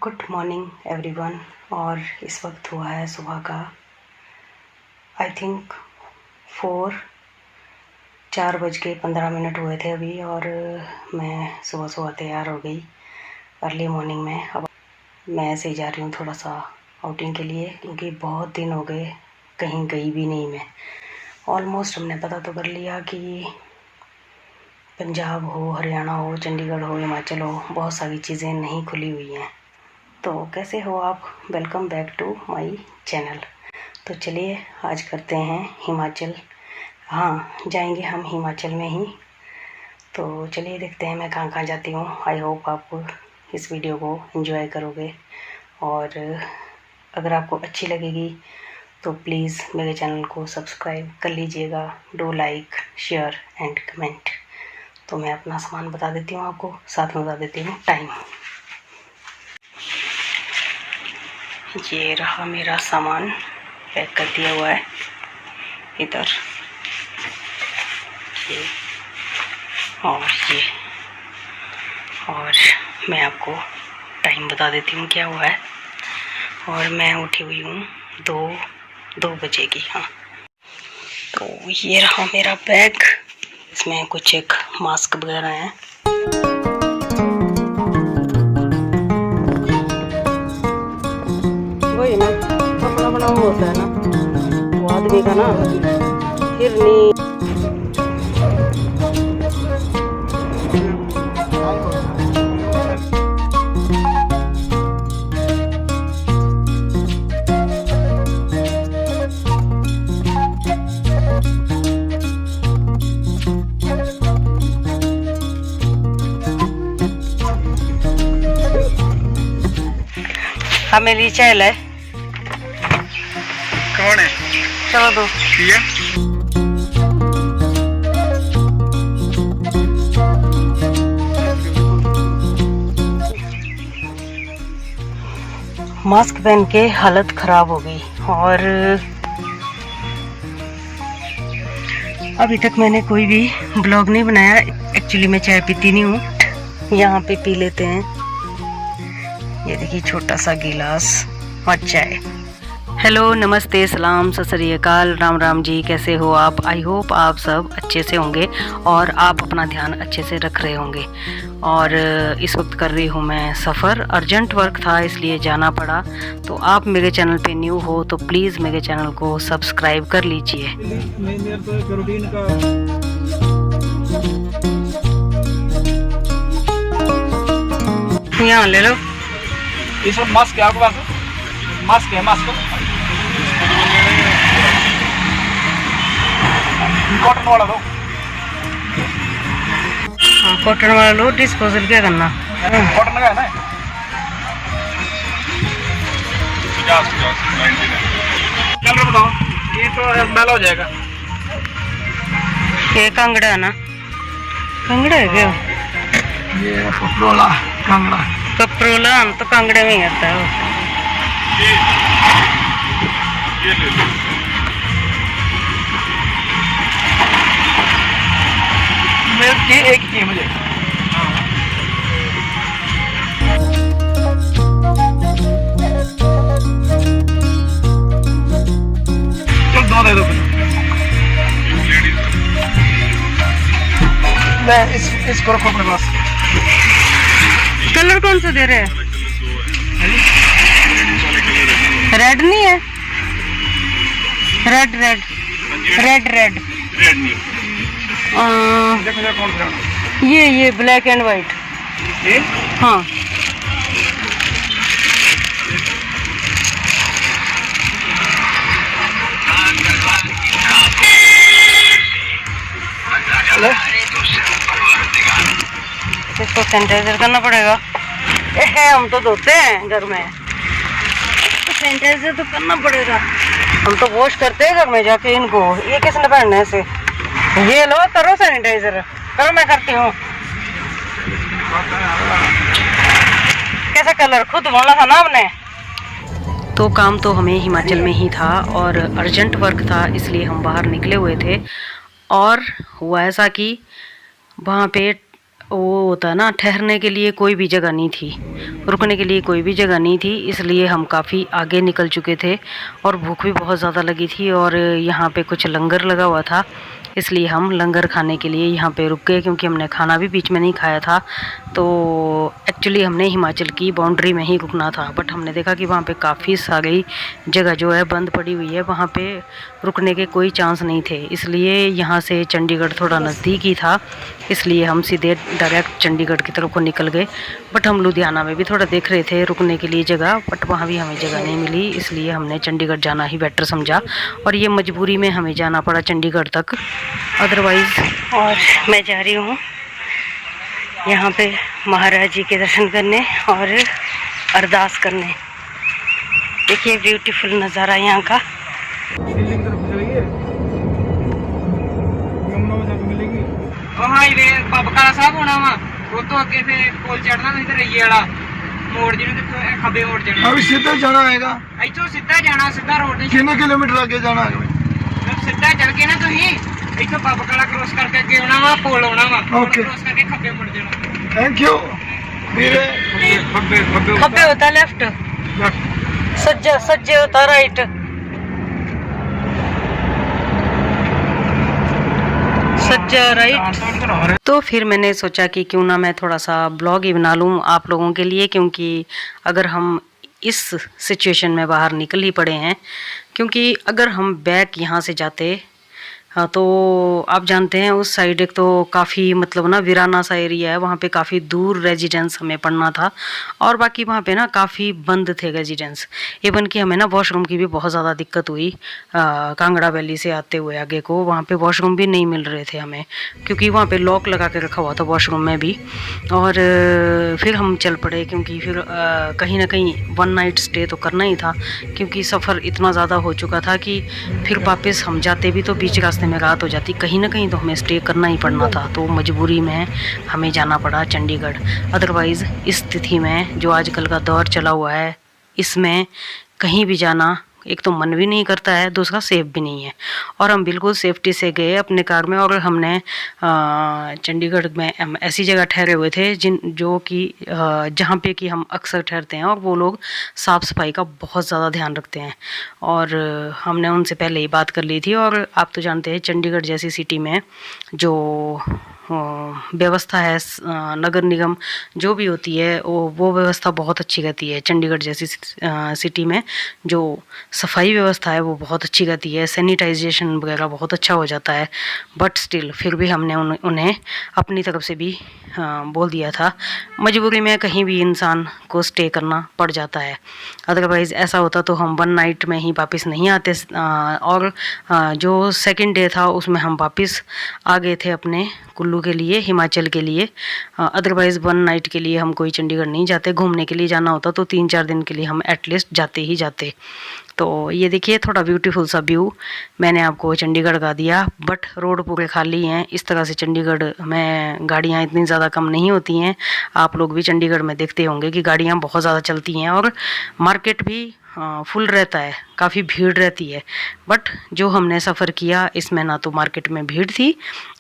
Good morning everyone. और इस वक्त हुआ है सुबह का आई थिंक 4:15 हुए थे अभी। और मैं सुबह सुबह तैयार हो गई अर्ली मॉर्निंग में। अब मैं ऐसे ही जा रही हूँ थोड़ा सा आउटिंग के लिए, क्योंकि बहुत दिन हो गए कहीं गई भी नहीं मैं। ऑलमोस्ट हमने पता तो कर लिया कि पंजाब हो, हरियाणा हो, चंडीगढ़ हो, हिमाचल हो, बहुत सारी चीज़ें नहीं खुली हुई हैं। तो कैसे हो आप? Welcome back to my channel. तो चलिए आज करते हैं हिमाचल। हाँ, जाएंगे हम हिमाचल में ही। तो चलिए देखते हैं मैं कहाँ कहाँ जाती हूँ। आई होप आप इस वीडियो को एंजॉय करोगे, और अगर आपको अच्छी लगेगी तो प्लीज़ मेरे चैनल को सब्सक्राइब कर लीजिएगा। Do like, share and comment. तो मैं अपना सामान बता देती हूँ आपको, साथ में बता देती हूँ टाइम। ये रहा मेरा सामान, पैक कर दिया हुआ है इधर, ये और ये। और मैं आपको टाइम बता देती हूँ क्या हुआ है। और मैं उठी हुई हूँ 2 बजे की। हाँ, तो ये रहा मेरा बैग। इसमें कुछ एक मास्क वगैरह हैं। वही ना, अपना अपना वो होता है ना, वो आदमी का ना फिर नहीं। हमें ली चाय है। कौन है? चलो दो। मास्क पहन के हालत खराब हो गई। और अभी तक मैंने कोई भी ब्लॉग नहीं बनाया। एक्चुअली मैं चाय पीती नहीं हूँ, यहाँ पे पी लेते हैं। ये देखिए छोटा सा गिलास और चाय। हेलो, नमस्ते, सलाम, सत श्री अकाल, राम राम जी। कैसे हो आप? आई होप आप सब अच्छे से होंगे और आप अपना ध्यान अच्छे से रख रहे होंगे। और इस वक्त कर रही हूँ मैं सफ़र। अर्जेंट वर्क था इसलिए जाना पड़ा। तो आप मेरे चैनल पे न्यू हो तो प्लीज़ मेरे चैनल को सब्सक्राइब कर लीजिए। यहाँ ले लो। इस वक्त मास्क है आपके पास? मास्क है, मास्क कॉटन वाला दो। हाँ, कॉटन वाला लो। डिस्पोजल क्या करना? कॉटन का है ना? 50 कलर बताओ। ये तो मैला हो जाएगा। ये कांगड़ा है ना? कांगड़ा है क्या? ये कपड़ोला कांगड़ा। कपड़ोला तो कांगड़े में ही आता है। ये ले लो। ये एक ही मुझे। चल 2 दे दो। मैं इसको रखो अपने पास। कलर कौन सा दे रहे हैं? रेड नहीं है? रेड रेड रेड रेड नहीं। कौन सा? ये ब्लैक एंड वाइट। ये? हाँ, इसको सैनिटाइजर करना पड़ेगा। हम तो धोते हैं घर में, तो सैनिटाइजर तो करना पड़ेगा। हम तो वॉश करते हैं घर में जाके इनको। ये किसने पहनना है इसे? ये लो, करो सैनिटाइजर। करो, मैं करती हूँ। कैसा कलर खुद बोला था ना आपने? तो काम तो हमें हिमाचल में ही था और अर्जेंट वर्क था, इसलिए हम बाहर निकले हुए थे। और हुआ ऐसा कि वहाँ पे वो होता है ना, ठहरने के लिए कोई भी जगह नहीं थी, रुकने के लिए कोई भी जगह नहीं थी, इसलिए हम काफ़ी आगे निकल चुके थे और भूख भी बहुत ज़्यादा लगी थी। और यहाँ पे कुछ लंगर लगा हुआ था, इसलिए हम लंगर खाने के लिए यहाँ पे रुक गए, क्योंकि हमने खाना भी बीच में नहीं खाया था। तो एक्चुअली हमने हिमाचल की बाउंड्री में ही रुकना था, बट हमने देखा कि वहाँ पे काफ़ी सारी जगह जो है बंद पड़ी हुई है, वहाँ पे रुकने के कोई चांस नहीं थे। इसलिए यहाँ से चंडीगढ़ थोड़ा नज़दीक ही था, इसलिए हम सीधे डायरेक्ट चंडीगढ़ की तरफ को निकल गए। बट हम लुधियाना में भी थोड़ा देख रहे थे रुकने के लिए जगह, बट वहाँ भी हमें जगह नहीं मिली, इसलिए हमने चंडीगढ़ जाना ही बेटर समझा और ये मजबूरी में हमें जाना पड़ा चंडीगढ़ तक, अदरवाइज़। और मैं जा रही हूँ यहाँ पे महाराज जी के दर्शन करने और अरदास करने। देखिए ब्यूटीफुल नज़ारा यहाँ का। बकाला साहब होना वा वो तो अगे से कोल चढ़ना नहीं तो रही वाला मोड़ जी खब्बे मोड़ जाना। अभी सीधा जाना आएगा, इथों सीधा जाना, सीधा रोड नहीं। कितने किलोमीटर आगे जाना है? सीधा चल के ना तुही इथों बकाला क्रॉस करके अगे आना वा, पोल आना वा, ओके। क्रॉस करके खब्बे मुड़ जाना। Thank you. मेरे खब्बे खब्बे खब्बे होता लेफ्ट, सज्जा सज्जे होता राइट। सज्जा राइट। तो फिर मैंने सोचा कि क्यों ना मैं थोड़ा सा ब्लॉग ही बना लूँ आप लोगों के लिए, क्योंकि अगर हम इस सिचुएशन में बाहर निकल ही पड़े हैं, क्योंकि अगर हम बैक यहाँ से जाते तो आप जानते हैं उस साइड एक तो काफ़ी मतलब ना वीराना सा एरिया है, वहाँ पे काफ़ी दूर रेजिडेंस हमें पड़ना था और बाकी वहाँ पे ना काफ़ी बंद थे रेजिडेंस। इवन कि हमें ना वॉशरूम की भी बहुत ज़्यादा दिक्कत हुई, कांगड़ा वैली से आते हुए आगे को वहाँ पे वॉशरूम भी नहीं मिल रहे थे हमें, क्योंकि वहाँ पे लॉक लगा के रखा हुआ था वॉशरूम में भी। और फिर हम चल पड़े, क्योंकि फिर कहीं ना कहीं 1 नाइट स्टे तो करना ही था, क्योंकि सफ़र इतना ज़्यादा हो चुका था कि फिर वापस हम जाते भी तो बीच रास्ते में रात हो जाती, कहीं ना कहीं तो हमें स्टे करना ही पड़ना था। तो मजबूरी में हमें जाना पड़ा चंडीगढ़। अदरवाइज़ इस स्थिति में जो आजकल का दौर चला हुआ है, इसमें कहीं भी जाना एक तो मन भी नहीं करता है, दूसरा सेफ भी नहीं है। और हम बिल्कुल सेफ्टी से गए अपने कार में, और हमने चंडीगढ़ में हम ऐसी जगह ठहरे हुए थे जो कि जहाँ पे कि हम अक्सर ठहरते हैं, और वो लोग साफ़ सफाई का बहुत ज़्यादा ध्यान रखते हैं। और हमने उनसे पहले ही बात कर ली थी। और आप तो जानते हैं चंडीगढ़ जैसी सिटी में जो व्यवस्था है, नगर निगम जो भी होती है वो व्यवस्था बहुत अच्छी रहती है। चंडीगढ़ जैसी सिटी में जो सफाई व्यवस्था है वो बहुत अच्छी रहती है, सैनिटाइजेशन वगैरह बहुत अच्छा हो जाता है। बट स्टिल फिर भी हमने उन्हें अपनी तरफ से भी बोल दिया था, मजबूरी में कहीं भी इंसान को स्टे करना पड़ जाता है। अदरवाइज़ ऐसा होता तो हम 1 नाइट में ही वापस नहीं आते, और जो सेकंड डे था उसमें हम वापस आ गए थे अपने कुल्लू के लिए, हिमाचल के लिए। अदरवाइज़ 1 नाइट के लिए हम कोई चंडीगढ़ नहीं जाते। घूमने के लिए जाना होता तो 3-4 दिन के लिए हम एटलीस्ट जाते ही जाते। तो ये देखिए थोड़ा ब्यूटीफुल सा व्यू मैंने आपको चंडीगढ़ का दिया, बट रोड पूरे खाली हैं। इस तरह से चंडीगढ़ में गाड़ियाँ इतनी ज़्यादा कम नहीं होती हैं। आप लोग भी चंडीगढ़ में देखते होंगे कि गाड़ियाँ बहुत ज़्यादा चलती हैं, और मार्केट भी फुल रहता है, काफ़ी भीड़ रहती है। बट जो हमने सफ़र किया इसमें ना तो मार्केट में भीड़ थी,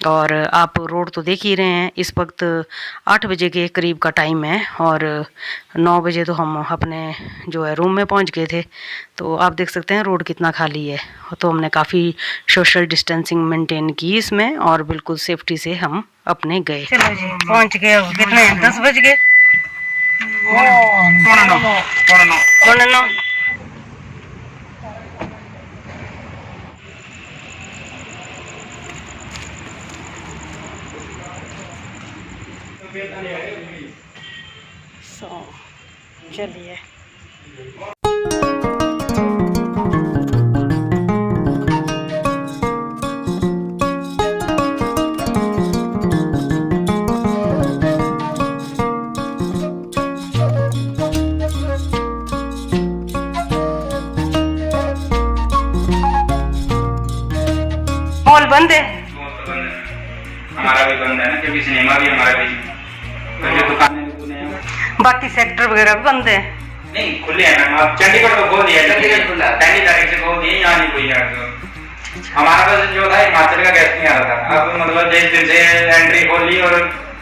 और आप रोड तो देख ही रहे हैं। इस वक्त 8 बजे के करीब का टाइम है, और 9 बजे तो हम अपने जो है रूम में पहुंच गए थे। तो आप देख सकते हैं रोड कितना खाली है। तो हमने काफ़ी सोशल डिस्टेंसिंग मेंटेन की इसमें, और बिल्कुल सेफ्टी से हम अपने गए। चलो जी पहुँच गए। कितने 10 बज गए। चलिए मॉल बंद है, हमारा भी बंद है ना, क्योंकि सिनेमा भी हमारा भी, तो दुकानें बाकी सेक्टर वगैरह भी बंद है। नहीं खुले हैं मैम। आप चंडीगढ़ तो खोल दिया, चंडीगढ़ खुला 1 तारीख से खोल दिए, यहाँ नहीं कोई यार। हमारा बस जो था हिमाचल का गैस नहीं आ रहा था। अब मतलब जिस दिन से एंट्री खोल ली और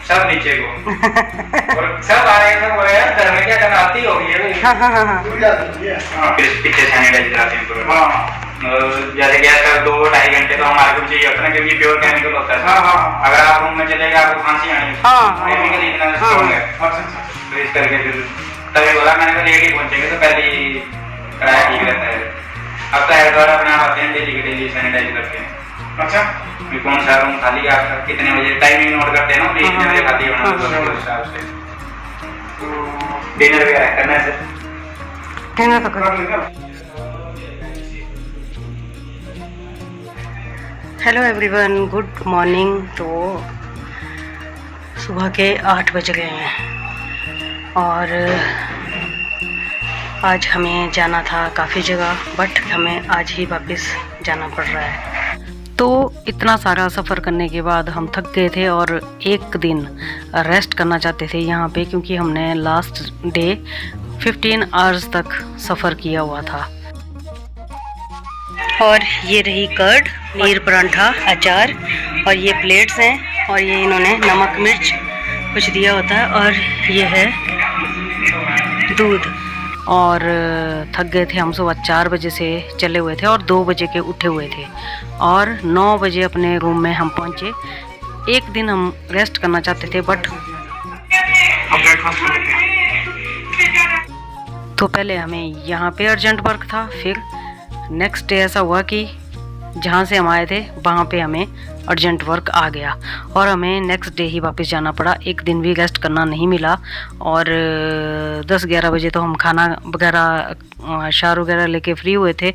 सब नीचे को और सब आ रहे हैं, सब बोले यार घर में क्या करना, आती होगी ये भाई। हाँ फिर पीछे सैनिटाइज कराते हैं पूरा। जैसे गैस का 2-2.5 घंटे तो हमारे को चाहिए होता है क्योंकि प्योर केमिकल होता है। अगर आप रूम में चले गए आपको खांसी आनी केमिकल इतना स्ट्रॉन्ग है। तो इस करके फिर तभी बोला मैंने, लेट ही पहुंचेंगे तो पहले ही कराया ठीक रहता है। अब तो हेल्थ अपने आप आते हैं, डेली के डेली सैनिटाइज करते हैं। अच्छा कौन सा रूम खाली है आपका, कितने बजे टाइमिंग नोट करते हैं ना, कितने बजे खाली होना है उस हिसाब से। डिनर वगैरह करना है सर, डिनर तो कर। Hello everyone, good morning. तो सुबह के 8 बज गए हैं और आज हमें जाना था काफ़ी जगह, बट हमें आज ही वापस जाना पड़ रहा है। तो इतना सारा सफ़र करने के बाद हम थक गए थे और एक दिन रेस्ट करना चाहते थे यहाँ पे, क्योंकि हमने लास्ट डे 15 आवर्स तक सफ़र किया हुआ था। और ये रही कर्ड, नीर परांठा, अचार और ये प्लेट्स हैं और ये इन्होंने नमक मिर्च कुछ दिया होता है और ये है दूध। और थक गए थे हम, सुबह 4 बजे से चले हुए थे और 2 बजे के उठे हुए थे और 9 बजे अपने रूम में हम पहुंचे। एक दिन हम रेस्ट करना चाहते थे बट तो पहले हमें यहाँ पे अर्जेंट वर्क था, फिर नेक्स्ट डे ऐसा हुआ कि जहाँ से हम आए थे वहाँ पे हमें अर्जेंट वर्क आ गया और हमें नेक्स्ट डे ही वापस जाना पड़ा। एक दिन भी रेस्ट करना नहीं मिला और 10-11 बजे तो हम खाना वगैरह शावर वगैरह लेके फ्री हुए थे।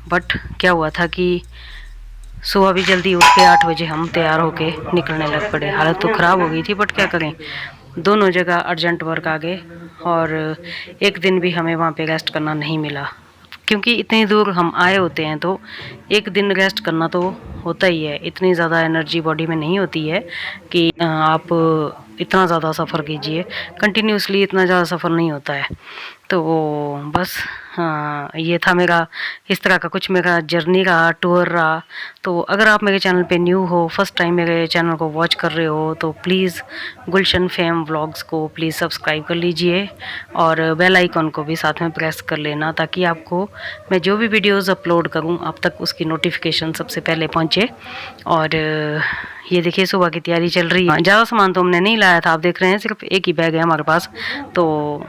बट क्या हुआ था कि सुबह भी जल्दी उठ के 8 बजे हम तैयार होके निकलने लग पड़े। हालत तो ख़राब हो गई थी बट क्या करें, दोनों जगह अर्जेंट वर्क आ गए और एक दिन भी हमें वहाँ पे रेस्ट करना नहीं मिला, क्योंकि इतनी दूर हम आए होते हैं तो एक दिन रेस्ट करना तो होता ही है। इतनी ज़्यादा एनर्जी बॉडी में नहीं होती है कि आप इतना ज़्यादा सफ़र कीजिए, कंटिन्यूसली इतना ज़्यादा सफ़र नहीं होता है। तो बस ये था मेरा इस तरह का कुछ मेरा जर्नी रहा, टूर रहा। तो अगर आप मेरे चैनल पे न्यू हो, फर्स्ट टाइम मेरे चैनल को वॉच कर रहे हो तो प्लीज़ गुलशन फेम व्लॉग्स को प्लीज़ सब्सक्राइब कर लीजिए और बेल आइकॉन को भी साथ में प्रेस कर लेना, ताकि आपको मैं जो भी वीडियोज़ अपलोड करूँ आप तक उसकी नोटिफिकेशन सबसे पहले पहुँचे। और ये देखिए सुबह की तैयारी चल रही है। ज़्यादा सामान तो हमने नहीं लाया था, आप देख रहे हैं सिर्फ एक ही बैग है हमारे पास, तो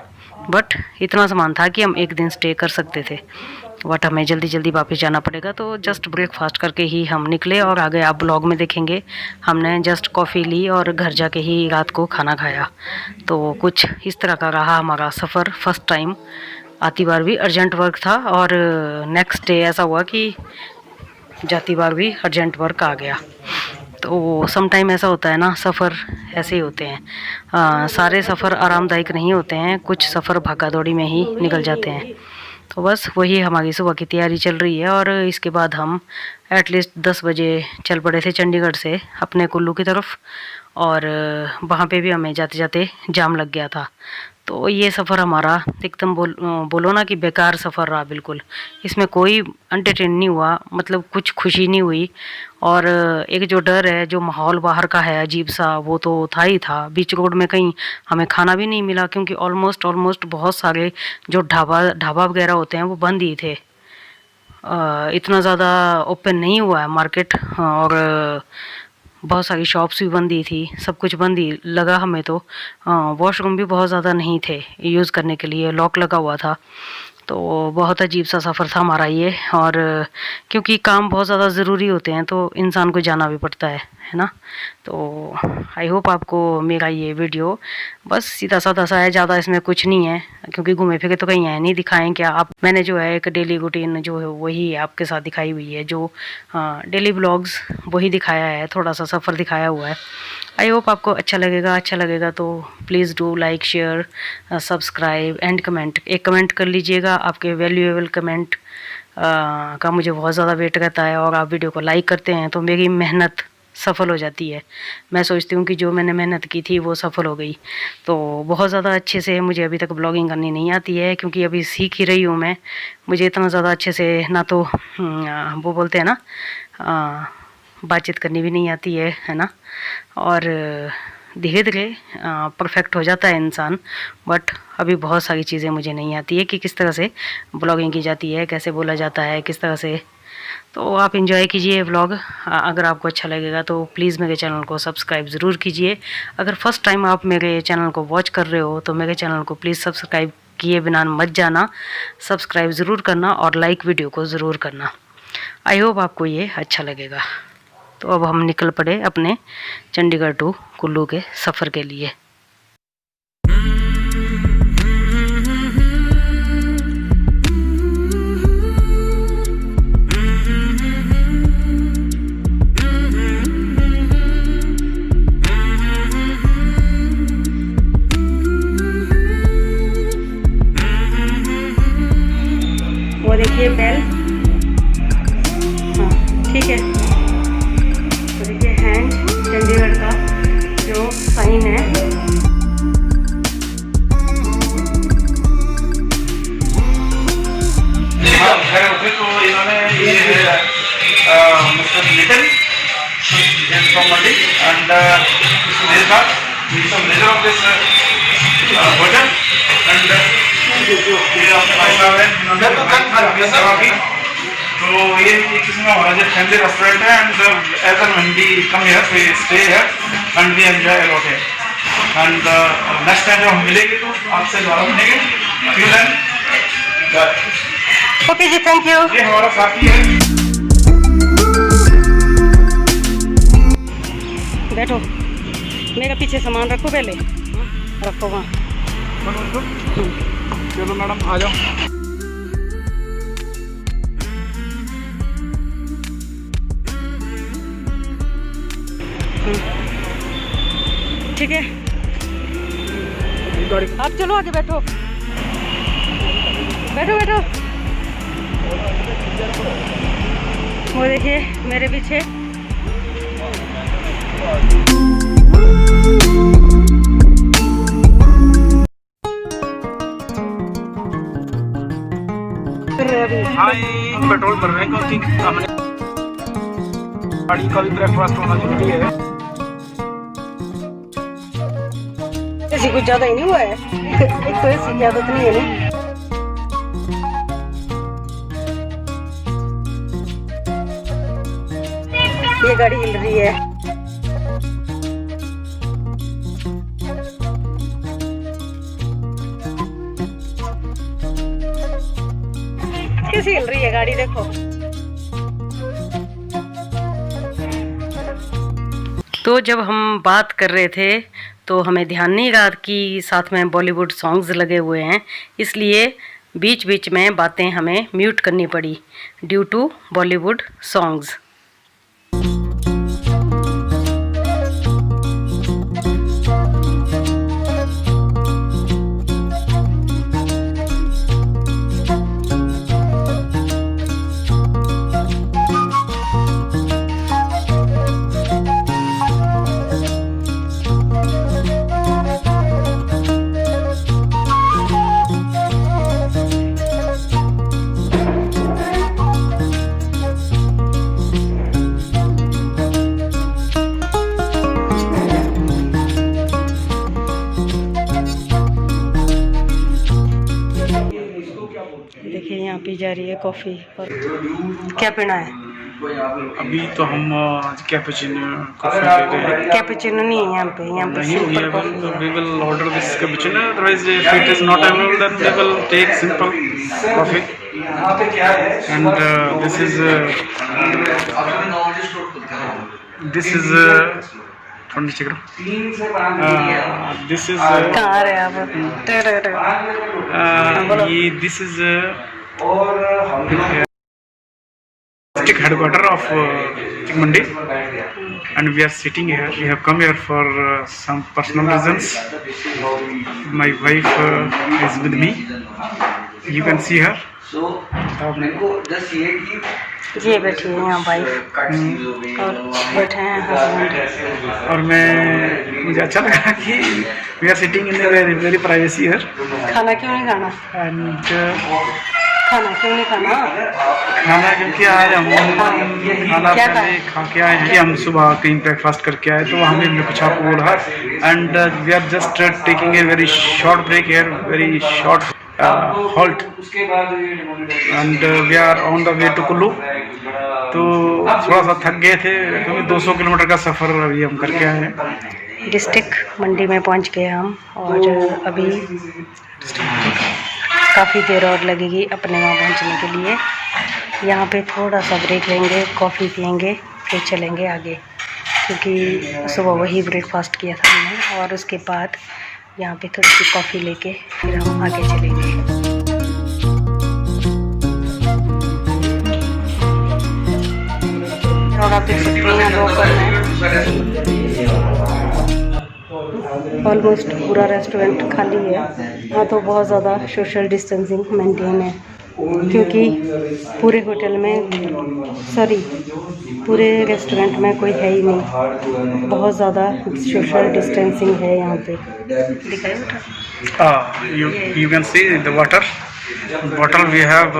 बट इतना सामान था कि हम एक दिन स्टे कर सकते थे। बट हमें जल्दी जल्दी वापस जाना पड़ेगा, तो जस्ट ब्रेकफास्ट करके ही हम निकले और आगे आप ब्लॉग में देखेंगे हमने जस्ट कॉफ़ी ली और घर जाके ही रात को खाना खाया। तो कुछ इस तरह का रहा हमारा सफ़र। फर्स्ट टाइम आती बार भी अर्जेंट वर्क था और नेक्स्ट डे ऐसा हुआ कि जाती बार भी अर्जेंट वर्क आ गया। तो सम टाइम ऐसा होता है ना, सफ़र ऐसे ही होते हैं। सारे सफ़र आरामदायक नहीं होते हैं, कुछ सफ़र भागा दौड़ी में ही निकल जाते हैं। तो बस वही हमारी सुबह की तैयारी चल रही है और इसके बाद हम एटलीस्ट 10 बजे चल पड़े थे चंडीगढ़ से अपने कुल्लू की तरफ और वहाँ पे भी हमें जाते जाते जाम लग गया था। तो ये सफ़र हमारा एकदम बोलो ना कि बेकार सफ़र रहा बिल्कुल। इसमें कोई एंटरटेन नहीं हुआ, मतलब कुछ खुशी नहीं हुई और एक जो डर है, जो माहौल बाहर का है अजीब सा, वो तो था ही था। बीच रोड में कहीं हमें खाना भी नहीं मिला, क्योंकि ऑलमोस्ट बहुत सारे जो ढाबा वगैरह होते हैं वो बंद ही थे। इतना ज़्यादा ओपन नहीं हुआ है मार्केट और बहुत सारी शॉप्स भी बंद ही थी, सब कुछ बंद ही लगा हमें। तो वॉशरूम भी बहुत ज़्यादा नहीं थे यूज़ करने के लिए, लॉक लगा हुआ था। तो बहुत अजीब सा सफ़र था हमारा ये। और क्योंकि काम बहुत ज़्यादा ज़रूरी होते हैं तो इंसान को जाना भी पड़ता है ना। तो आई होप आपको मेरा ये वीडियो बस सीधा साधा सा है, ज़्यादा इसमें कुछ नहीं है, क्योंकि घूमे फिरे तो कहीं है नहीं, दिखाएं क्या आप। मैंने जो है एक डेली रूटीन जो है वही आपके साथ दिखाई हुई है, जो डेली ब्लॉग्स वही दिखाया है, थोड़ा सा सफ़र दिखाया हुआ है। आई होप आपको अच्छा लगेगा तो please do like, share, subscribe and comment. एक कमेंट कर लीजिएगा, आपके वैल्यूएबल कमेंट का मुझे बहुत ज़्यादा वेट रहता है और आप वीडियो को लाइक करते हैं तो मेरी मेहनत सफल हो जाती है। मैं सोचती हूँ कि जो मैंने मेहनत की थी वो सफल हो गई। तो बहुत ज़्यादा अच्छे से मुझे अभी तक ब्लॉगिंग करनी नहीं आती है, क्योंकि अभी सीख ही रही हूँ मैं। मुझे इतना ज़्यादा अच्छे से ना तो वो बोलते हैं ना बातचीत करनी भी नहीं आती है ना, और धीरे धीरे परफेक्ट हो जाता है इंसान, बट अभी बहुत सारी चीज़ें मुझे नहीं आती है कि किस तरह से ब्लॉगिंग की जाती है, कैसे बोला जाता है, किस तरह से। तो आप एंजॉय कीजिए व्लॉग। अगर आपको अच्छा लगेगा तो प्लीज़ मेरे चैनल को सब्सक्राइब ज़रूर कीजिए। अगर फर्स्ट टाइम आप मेरे चैनल को वॉच कर रहे हो तो मेरे चैनल को प्लीज़ सब्सक्राइब किए बिना मत जाना, सब्सक्राइब ज़रूर करना और लाइक वीडियो को ज़रूर करना। आई होप आपको ये अच्छा लगेगा। तो अब हम निकल पड़े अपने चंडीगढ़ टू कुल्लू के सफ़र के लिए। वो देखिए बेल, हाँ ठीक है। तो देखिए हैंड चंडीगढ़ का जो साइन है, घर उठे तो इन्होंने ये mister little from Mandi and measure of this hotel and ये आपने भाई साहब है जिन्होंने तो ये एक किस्म का हमारा जो फैमिली रेस्टोरेंट है and as and when we come here we stay here and we enjoy a lot here and next time जब हम मिलेंगे तो आपसे दोबारा मिलेंगे। till then bye। ओके जी, थैंक यू। ये हमारा साथी है। बैठो, मेरे पीछे सामान रखो, पहले रखो वहाँ। चलो मैडम आ जाओ। ठीक है, आप चलो आगे, बैठो बैठो बैठो। वो देखिए मेरे पीछे पेट्रोल भर रहे हैं क्योंकि हमने गाड़ी का भी ब्रेकफास्ट होना जरूरी है। ऐसी कुछ ज़्यादा ही नहीं हुआ है। एक तो ऐसी की आदत नहीं है ना। ये गाड़ी हिल रही है। कैसी हिल रही है गाड़ी, देखो। तो जब हम बात कर रहे थे तो हमें ध्यान नहीं रहा कि साथ में बॉलीवुड सॉन्ग्स लगे हुए हैं, इसलिए बीच बीच में बातें हमें म्यूट करनी पड़ी ड्यू टू बॉलीवुड सॉन्ग्स। देखिए यहाँ पी जा रही है कॉफ़ी। और क्या पीना है? अभी तो हम कैपुचिनो कॉफी ले रहे हैं। कैपुचिनो नहीं है यहाँ पे नहीं, सिंपल कॉफ़ी है। we will order this cappuccino, otherwise if it is not available then we will take simple coffee and this is कहाँ रहे आप? this is district headquarter of Mandi, and we are sitting here. We have come here for some personal reasons. My wife is with me. You can see her. ये बैठी है यहाँ wife और बैठे हैं हस्बैंड। और मुझे अच्छा लगा कि we are sitting in a very privacy here. खाना क्यों नहीं खाना? And खाना क्यों नहीं खाना? खाना क्योंकि आज हम खाना क्या पहले खा के आए हैं कि हम सुबह कहीं ब्रेकफास्ट करके आए तो हमें कुछ आपको बोला and we are just taking a very short break here, very short halt and we are on the way to Kullu. तो थोड़ा सा थक गए थे क्योंकि 200 किलोमीटर का सफ़र अभी हम करके आए हैं। डिस्ट्रिक्ट मंडी में पहुंच गए हम और अभी काफ़ी देर और लगेगी अपने वहाँ पहुंचने के लिए। यहाँ पे थोड़ा सा ब्रेक लेंगे, कॉफ़ी पियेंगे, फिर चलेंगे आगे, क्योंकि सुबह वही ब्रेकफास्ट किया था हमने और उसके बाद यहाँ पे थोड़ी सी कॉफ़ी लेके फिर हम आगे चलेंगे। और आप देख सकते हैं यहाँ लोकल है, ऑलमोस्ट पूरा रेस्टोरेंट खाली है। यहाँ तो बहुत ज़्यादा सोशल डिस्टेंसिंग मेंटेन है, क्योंकि पूरे होटल में पूरे रेस्टोरेंट में कोई है ही नहीं, बहुत ज़्यादा सोशल डिस्टेंसिंग है यहाँ पे। You can see the bottle we have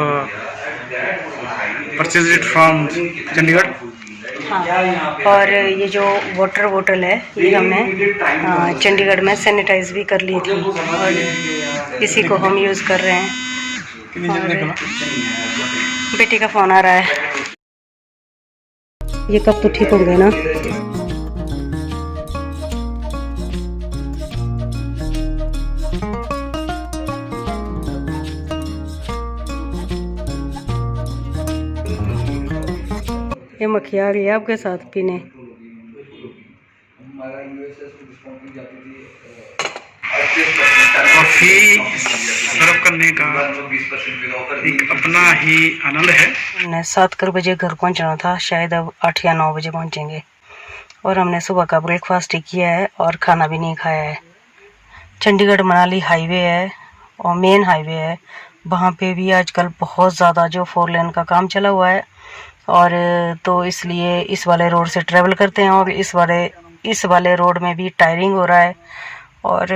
purchased it from Chandigarh. हाँ, और ये जो वाटर बोतल है ये हमने चंडीगढ़ में सैनिटाइज भी कर ली थी और इसी को हम यूज़ कर रहे हैं। और बेटी का फ़ोन आ रहा है, ये कब तो ठीक होंगे ना। ये मक्खियाँ आ रही है आपके साथ पीने। कॉफ़ी सर्व करने का एक अपना ही आनंद है। हमने 7 बजे घर पहुंचना था, शायद अब 8 या 9 बजे पहुंचेंगे। और हमने सुबह का ब्रेकफास्ट ही किया है और खाना भी नहीं खाया है। चंडीगढ़ मनाली हाईवे है और मेन हाईवे है, वहाँ पे भी आजकल बहुत ज़्यादा जो 4 लेन का काम चला हुआ है और तो इसलिए इस वाले रोड से ट्रैवल करते हैं और इस वाले रोड में भी टायरिंग हो रहा है और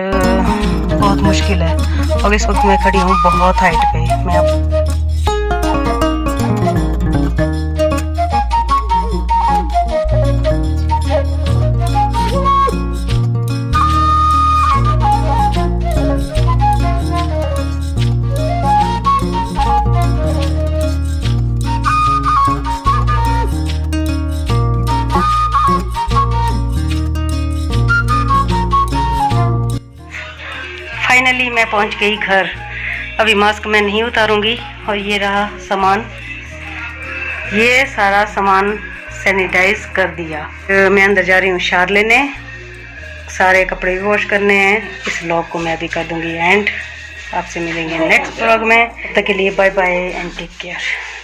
बहुत मुश्किल है। और इस वक्त मैं खड़ी हूँ बहुत हाइट पे। मैं फाइनली मैं पहुंच गई घर। अभी मास्क मैं नहीं उतारूंगी और ये रहा सामान, ये सारा सामान सैनिटाइज कर दिया। मैं अंदर जा रही हूँ शावर लेने, सारे कपड़े भी वॉश करने हैं। इस व्लॉग को मैं अभी कर दूंगी एंड आपसे मिलेंगे नेक्स्ट व्लॉग में। तब तक के लिए bye bye and take care.